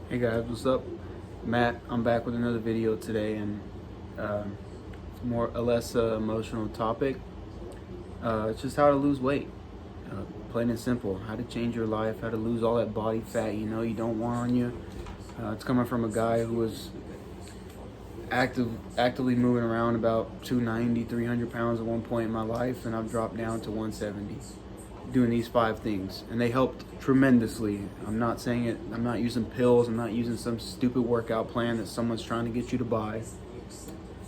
Hey guys, what's up? Matt, I'm back with another video today, and more or less emotional topic. It's just how to lose weight, plain and simple. How to change your life, how to lose all that body fat you don't want on you. It's coming from a guy who was actively moving around about 290, 300 pounds at one point in my life, and I've dropped down to 170 doing these 5 things, and they helped tremendously. I'm not saying it, I'm not using pills, I'm not using some stupid workout plan that someone's trying to get you to buy.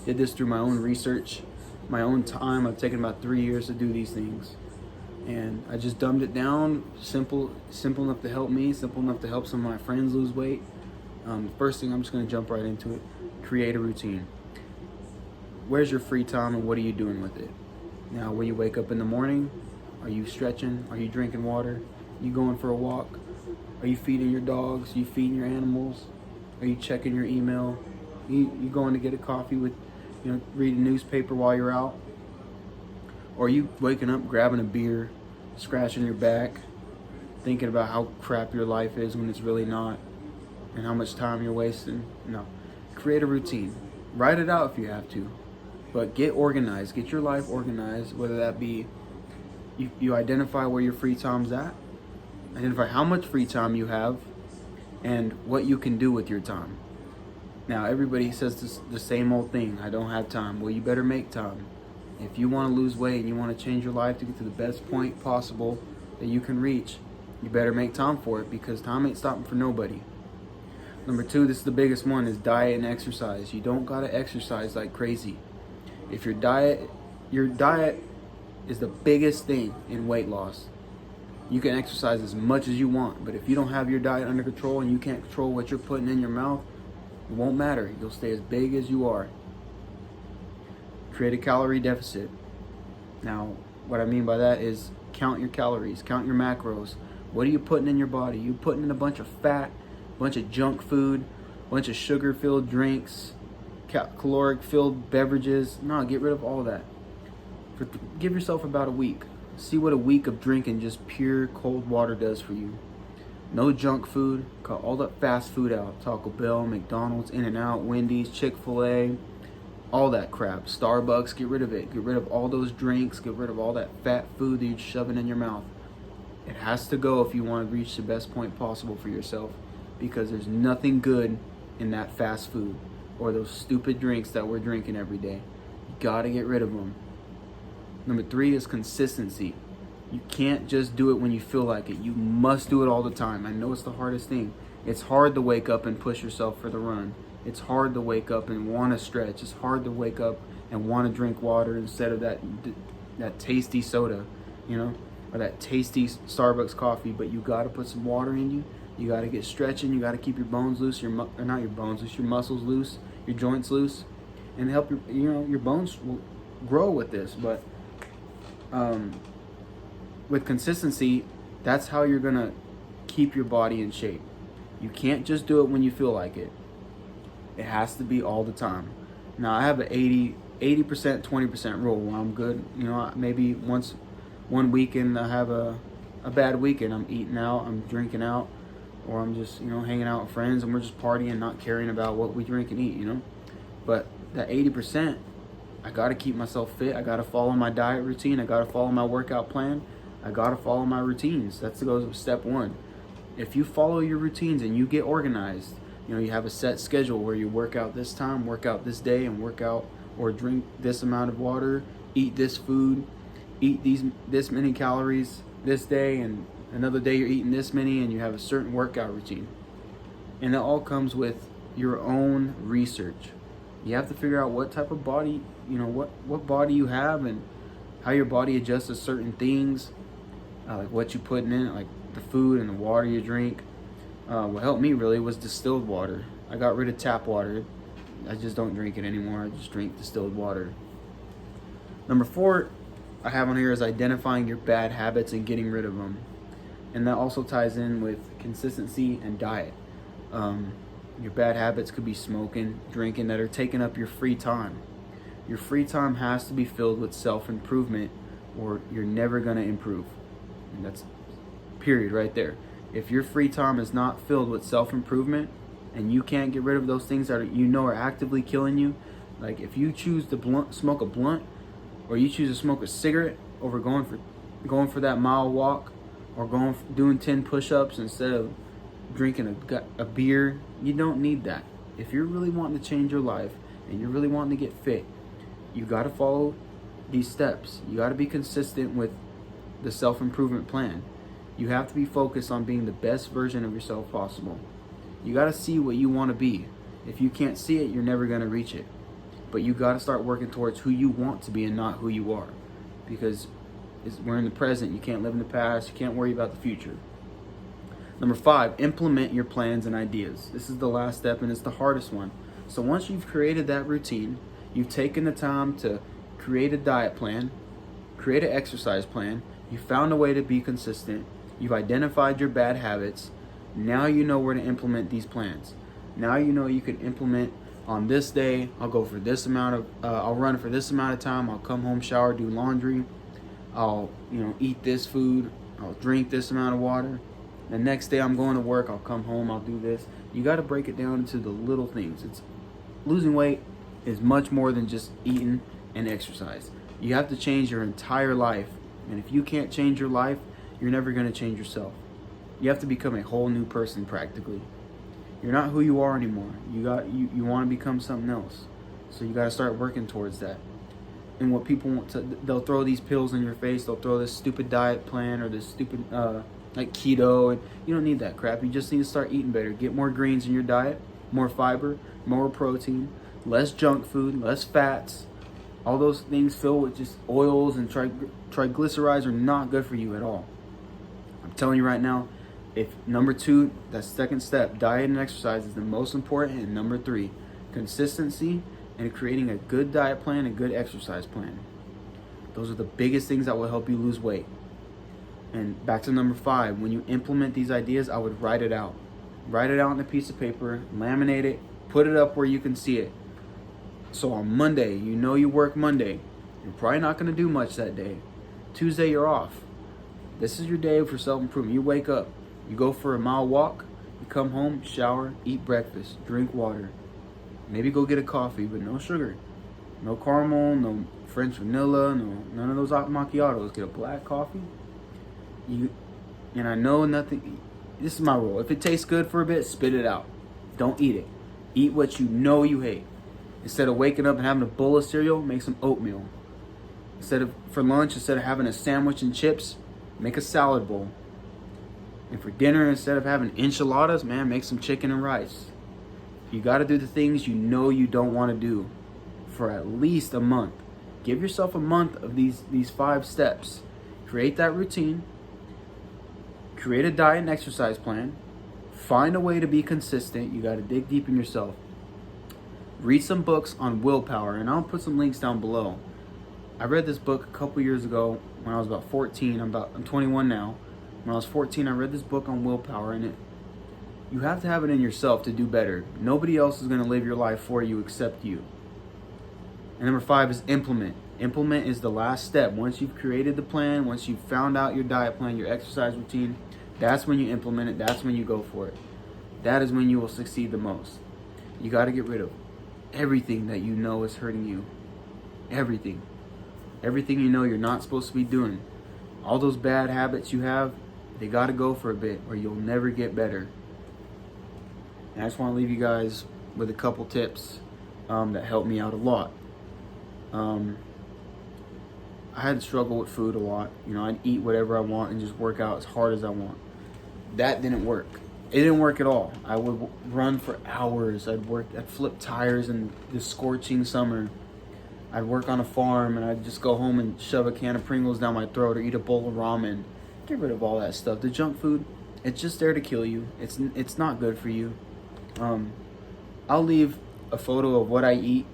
Did this through my own research, my own time. I've taken about 3 years to do these things, and I just dumbed it down. Simple enough to help me, simple enough to help some of my friends lose weight. First thing, I'm just going to jump right into it. Create a routine. Where's your free time and what are you doing with it? Now, when you wake up in the morning, are you stretching? Are you drinking water? Are you going for a walk? Are you feeding your dogs? Are you feeding your animals? Are you checking your email? You going to get a coffee with, read a newspaper while you're out? Or are you waking up, grabbing a beer, scratching your back, thinking about how crap your life is when it's really not, and how much time you're wasting? No. Create a routine. Write it out if you have to. But get organized. Get your life organized, whether that be you identify where your free time's at, identify how much free time you have, and what you can do with your time. Now, everybody says the same old thing: I don't have time. Well, you better make time. If you want to lose weight and you want to change your life to get to the best point possible that you can reach, you better make time for it, because time ain't stopping for nobody. Number 2, this is the biggest one, is diet and exercise. You don't gotta exercise like crazy. If your diet is the biggest thing in weight loss. You can exercise as much as you want, but if you don't have your diet under control and you can't control what you're putting in your mouth, it won't matter. You'll stay as big as you are. Create a calorie deficit. Now, what I mean by that is count your calories, count your macros. What are you putting in your body? You putting in a bunch of fat, a bunch of junk food, a bunch of sugar-filled drinks, caloric-filled beverages? No, get rid of all that. Give yourself about a week. See what a week of drinking just pure cold water does for you. No junk food. Cut all that fast food out. Taco Bell, McDonald's, In-N-Out, Wendy's, Chick-fil-A, all that crap. Starbucks, get rid of it. Get rid of all those drinks. Get rid of all that fat food that you're shoving in your mouth. It has to go if you want to reach the best point possible for yourself, because there's nothing good in that fast food or those stupid drinks that we're drinking every day. You gotta get rid of them. Number 3 is consistency. You can't just do it when you feel like it. You must do it all the time. I know it's the hardest thing. It's hard to wake up and push yourself for the run. It's hard to wake up and want to stretch. It's hard to wake up and want to drink water instead of that tasty soda, or that tasty Starbucks coffee. But you got to put some water in you. You got to get stretching. You got to keep your bones loose. Your muscles loose, your joints loose, and help your bones will grow with this. But with consistency, that's how you're gonna keep your body in shape. You can't just do it when you feel like it. It has to be all the time. Now, I have an 80%, 20% rule where I'm good. Maybe one weekend I have a bad weekend. I'm eating out, I'm drinking out, or I'm just, hanging out with friends and we're just partying, not caring about what we drink and eat, But that 80%, I gotta keep myself fit. I gotta follow my diet routine. I gotta follow my workout plan. I gotta follow my routines. That goes with step 1. If you follow your routines and you get organized, you have a set schedule where you work out this time, work out this day, and work out or drink this amount of water, eat this food, eat this many calories this day, and another day you're eating this many, and you have a certain workout routine. And it all comes with your own research. You have to figure out what type of body, what body you have and how your body adjusts to certain things, like what you putting in, like the food and the water you drink. What helped me really was distilled water. I got rid of tap water. I just don't drink it anymore. I just drink distilled water. Number 4 I have on here is identifying your bad habits and getting rid of them. And that also ties in with consistency and diet. Your bad habits could be smoking, drinking, that are taking up your free time. Your free time has to be filled with self-improvement, or you're never going to improve. And that's period right there. If your free time is not filled with self-improvement, and you can't get rid of those things that are actively killing you, like if you choose to smoke a blunt, or you choose to smoke a cigarette over going for that mile walk, or doing 10 push-ups instead of drinking a beer, you don't need that. If you're really wanting to change your life and you're really wanting to get fit, you got to follow these steps. You got to be consistent with the self-improvement plan. You have to be focused on being the best version of yourself possible. You got to see what you want to be. If you can't see it, you're never going to reach it. But you got to start working towards who you want to be and not who you are. Because we're in the present. You can't live in the past. You can't worry about the future. Number 5, implement your plans and ideas. This is the last step, and it's the hardest one. So once you've created that routine, you've taken the time to create a diet plan, create an exercise plan, you found a way to be consistent, you've identified your bad habits, now you know where to implement these plans. Now you know you can implement on this day, I'll go for this amount of, I'll run for this amount of time, I'll come home, shower, do laundry, I'll eat this food, I'll drink this amount of water. The next day I'm going to work, I'll come home, I'll do this. You got to break it down into the little things. Losing weight is much more than just eating and exercise. You have to change your entire life. And if you can't change your life, you're never going to change yourself. You have to become a whole new person practically. You're not who you are anymore. You want to become something else. So you got to start working towards that. And what people want to, they'll throw these pills in your face. They'll throw this stupid diet plan or this stupid like keto, and you don't need that crap. You just need to start eating better. Get more greens in your diet, more fiber, more protein, less junk food, less fats. All those things filled with just oils and triglycerides are not good for you at all. I'm telling you right now, if number 2, that second step, diet and exercise, is the most important, and number 3, consistency and creating a good diet plan and good exercise plan. Those are the biggest things that will help you lose weight. And back to number 5, when you implement these ideas, I would write it out. Write it out on a piece of paper, laminate it, put it up where you can see it. So on Monday, you work Monday. You're probably not going to do much that day. Tuesday, you're off. This is your day for self-improvement. You wake up, you go for a mile walk, you come home, shower, eat breakfast, drink water. Maybe go get a coffee, but no sugar. No caramel, no French vanilla, none of those macchiatos. Get a black coffee. And I know nothing. This is my rule. If it tastes good for a bit, spit it out. Don't eat it. Eat what you know you hate. Instead of waking up and having a bowl of cereal, make some oatmeal. For lunch, instead of having a sandwich and chips, make a salad bowl. And for dinner, instead of having enchiladas, man, make some chicken and rice. You got to do the things you know you don't want to do for at least a month. Give yourself a month of these 5 steps. Create that routine. Create a diet and exercise plan. Find a way to be consistent. You got to dig deep in yourself. Read some books on willpower, and I'll put some links down below. I read this book a couple years ago when I was about 14. I'm 21 now. When I was 14, I read this book on willpower, and you have to have it in yourself to do better. Nobody else is going to live your life for you except you. And number 5 is implement. Implement is the last step. Once you've created the plan, once you've found out your diet plan, your exercise routine, that's when you implement it. That's when you go for it. That is when you will succeed the most. You got to get rid of everything that you know is hurting you. Everything. Everything you know you're not supposed to be doing. All those bad habits you have, they got to go for a bit or you'll never get better. And I just want to leave you guys with a couple tips that helped me out a lot. I had to struggle with food a lot. I'd eat whatever I want and just work out as hard as I want. That didn't work. It didn't work at all. I would run for hours. I'd flip tires in the scorching summer. I'd work on a farm and I'd just go home and shove a can of Pringles down my throat or eat a bowl of ramen. Get rid of all that stuff. The junk food, it's just there to kill you. It's not good for you. I'll leave a photo of what I eat,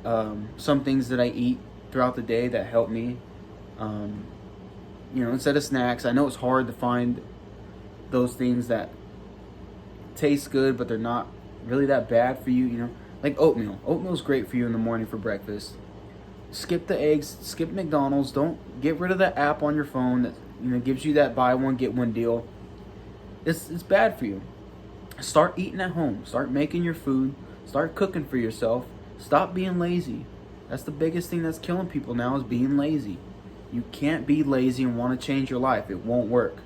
some things that I eat throughout the day that help me. Instead of snacks, I know it's hard to find those things that taste good, but they're not really that bad for you, like oatmeal. Oatmeal's great for you in the morning for breakfast. Skip the eggs, skip McDonald's. Don't get rid of that app on your phone that gives you that buy one get one deal. It's bad for you. Start eating at home. Start making your food. Start cooking for yourself. Stop being lazy. That's the biggest thing that's killing people now, is being lazy. You can't be lazy and want to change your life. It won't work.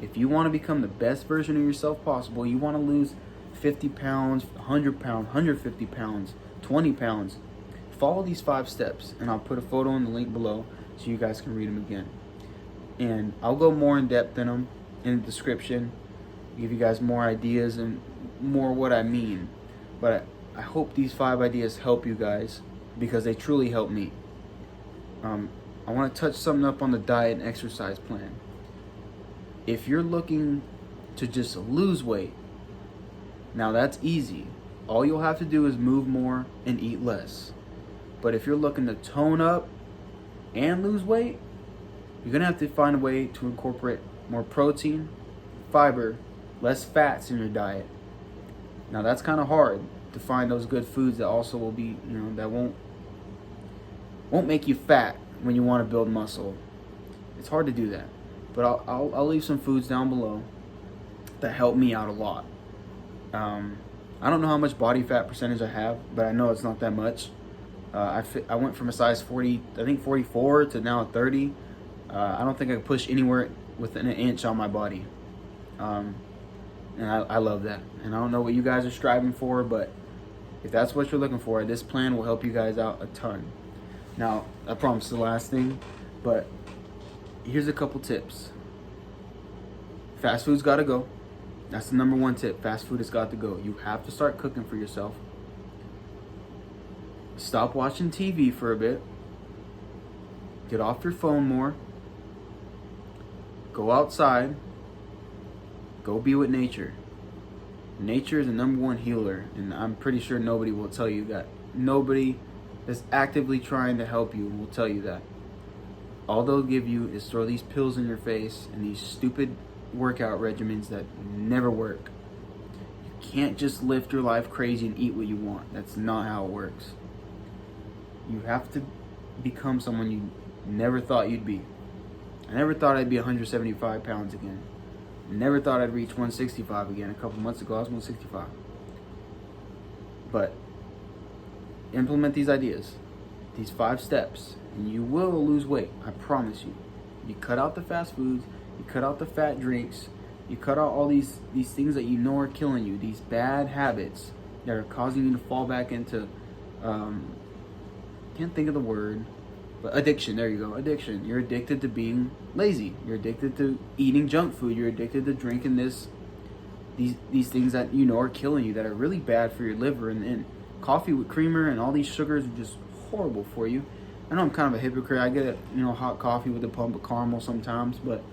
If you want to become the best version of yourself possible, you want to lose 50 pounds, 100 pounds, 150 pounds, 20 pounds, follow these 5 steps, and I'll put a photo in the link below so you guys can read them again. And I'll go more in depth in them in the description, give you guys more ideas and more what I mean. But I hope these 5 ideas help you guys, because they truly help me. I want to touch something up on the diet and exercise plan. If you're looking to just lose weight, now that's easy. All you'll have to do is move more and eat less. But if you're looking to tone up and lose weight, you're going to have to find a way to incorporate more protein, fiber, less fats in your diet. Now that's kind of hard to find those good foods that also will be, that won't make you fat when you want to build muscle. It's hard to do that. But I'll leave some foods down below that help me out a lot. I don't know how much body fat percentage I have, but I know it's not that much. I went from a size 40, I think 44 to now 30. I don't think I could push anywhere within an inch on my body. And I love that. And I don't know what you guys are striving for, but if that's what you're looking for, this plan will help you guys out a ton. Now, I promise the last thing, but here's a couple tips. Fast food's got to go. That's the number 1 tip. Fast food has got to go. You have to start cooking for yourself. Stop watching TV for a bit. Get off your phone more. Go outside. Go be with nature. Nature is the number 1 healer, and I'm pretty sure nobody will tell you that. Nobody that's actively trying to help you will tell you that. All they'll give you is throw these pills in your face and these stupid workout regimens that never work. You can't just live your life crazy and eat what you want. That's not how it works. You have to become someone you never thought you'd be. I never thought I'd be 175 pounds again. Never thought I'd reach 165 again. A couple months ago I was 165. But implement these ideas, these 5 steps, and you will lose weight. I promise you. You cut out the fast foods, you cut out the fat drinks, you cut out all these things that you know are killing you, these bad habits that are causing you to fall back into, can't think of the word, but addiction. There you go, addiction. You're addicted to being lazy. You're addicted to eating junk food. You're addicted to drinking these things that you know are killing you, that are really bad for your liver. And coffee with creamer and all these sugars are just horrible for you. I know I'm kind of a hypocrite. I get hot coffee with a pump of caramel sometimes, but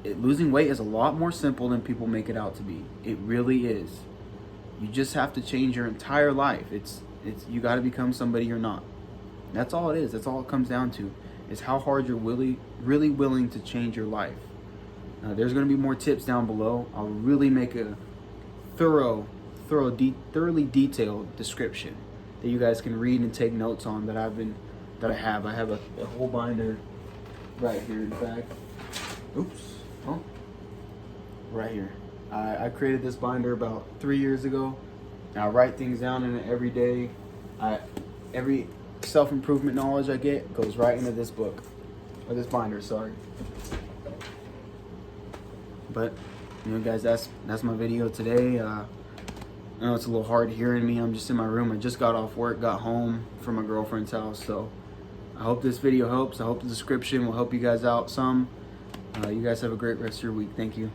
losing weight is a lot more simple than people make it out to be. It really is. You just have to change your entire life. It's you got to become somebody you're not. That's all it is. That's all it comes down to, is how hard you're really willing to change your life. There's going to be more tips down below. I'll really make a thoroughly detailed description that you guys can read and take notes on. I have a whole binder right here. In fact, right here. I created this binder about 3 years ago. I write things down in it every day. Every self-improvement knowledge I get goes right into this book, or this binder, sorry. But guys, that's my video today. I know it's a little hard hearing me. I'm just in my room. I just got off work, got home from my girlfriend's house. So I hope this video helps. I hope the description will help you guys out some. You guys have a great rest of your week. Thank you.